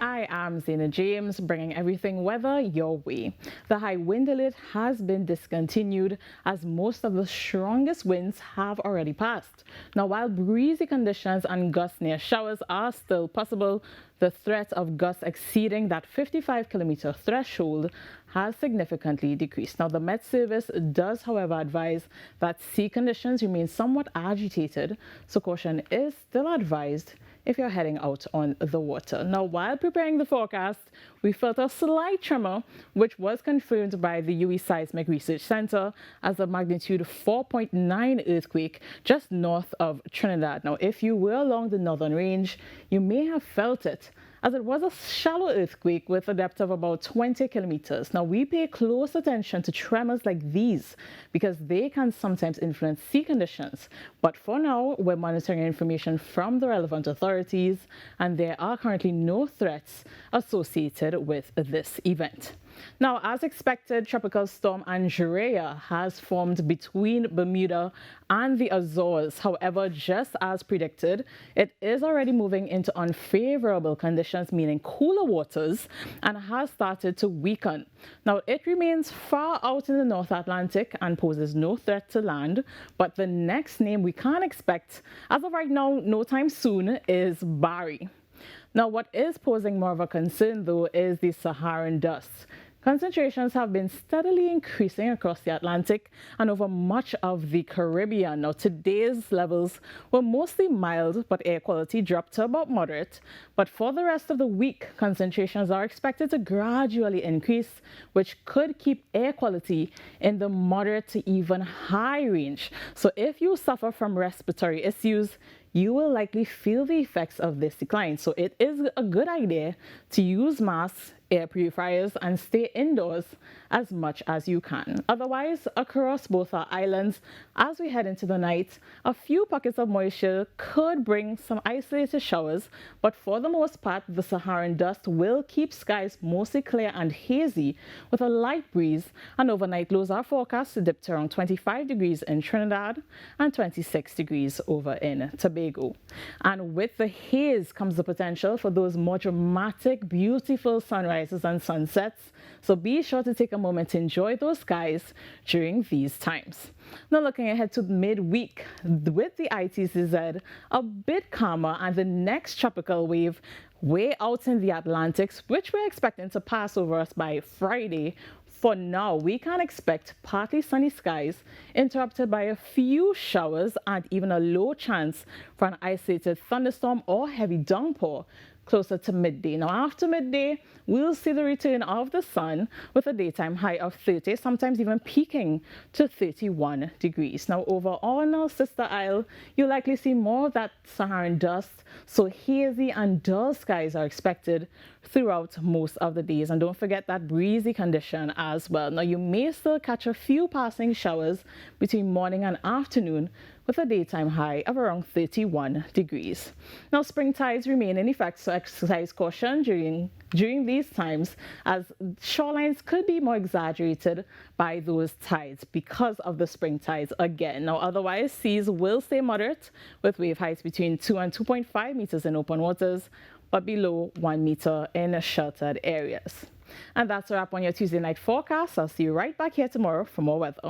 I am Zena James, bringing everything weather your way. The high wind alert has been discontinued as most of the strongest winds have already passed. Now, while breezy conditions and gusts near showers are still possible, the threat of gusts exceeding that 55-kilometer threshold has significantly decreased. Now, the Met Service does, however, advise that sea conditions remain somewhat agitated, so caution is still advised if you're heading out on the water. Now, while preparing the forecast, we felt a slight tremor, which was confirmed by the UE Seismic Research Center as a magnitude 4.9 earthquake just north of Trinidad. Now, if you were along the northern range, you may have felt it, as it was a shallow earthquake with a depth of about 20 kilometers. Now, we pay close attention to tremors like these because they can sometimes influence sea conditions. But for now, we're monitoring information from the relevant authorities, and there are currently no threats associated with this event. Now, as expected, Tropical Storm Andrea has formed between Bermuda and the Azores. However, just as predicted, it is already moving into unfavorable conditions, meaning cooler waters, and has started to weaken. Now, it remains far out in the North Atlantic and poses no threat to land, but the next name we can expect, as of right now, no time soon, is Barry. Now, what is posing more of a concern, though, is the Saharan dust. Concentrations have been steadily increasing across the Atlantic and over much of the Caribbean. Now, today's levels were mostly mild, but air quality dropped to about moderate. But for the rest of the week, concentrations are expected to gradually increase, which could keep air quality in the moderate to even high range. So if you suffer from respiratory issues, you will likely feel the effects of this decline. So it is a good idea to use masks, air purifiers, and stay indoors as much as you can. Otherwise, across both our islands, as we head into the night, a few pockets of moisture could bring some isolated showers, but for the most part, the Saharan dust will keep skies mostly clear and hazy with a light breeze, and overnight lows are forecast to dip to around 25 degrees in Trinidad and 26 degrees over in Tobago. And with the haze comes the potential for those more dramatic, beautiful sunrises and sunsets, so be sure to take a moment to enjoy those skies during these times. Now, looking ahead to midweek, with the ITCZ a bit calmer and the next tropical wave way out in the Atlantic, which we're expecting to pass over us by Friday. For now, we can expect partly sunny skies interrupted by a few showers and even a low chance for an isolated thunderstorm or heavy downpour closer to midday. Now, after midday, we'll see the return of the sun with a daytime high of 30, sometimes even peaking to 31 degrees. Now, over on our sister isle, you'll likely see more of that Saharan dust, so hazy and dull skies are expected throughout most of the days. And don't forget that breezy condition as well. Now, you may still catch a few passing showers between morning and afternoon with a daytime high of around 31 degrees. Now, spring tides remain in effect, so exercise caution during these times, as shorelines could be more exaggerated by those tides because of the spring tides again. Now, otherwise, seas will stay moderate with wave heights between 2 and 2.5 meters in open waters, but below 1 meter in sheltered areas. And that's a wrap on your Tuesday night forecast. I'll see you right back here tomorrow for more weather.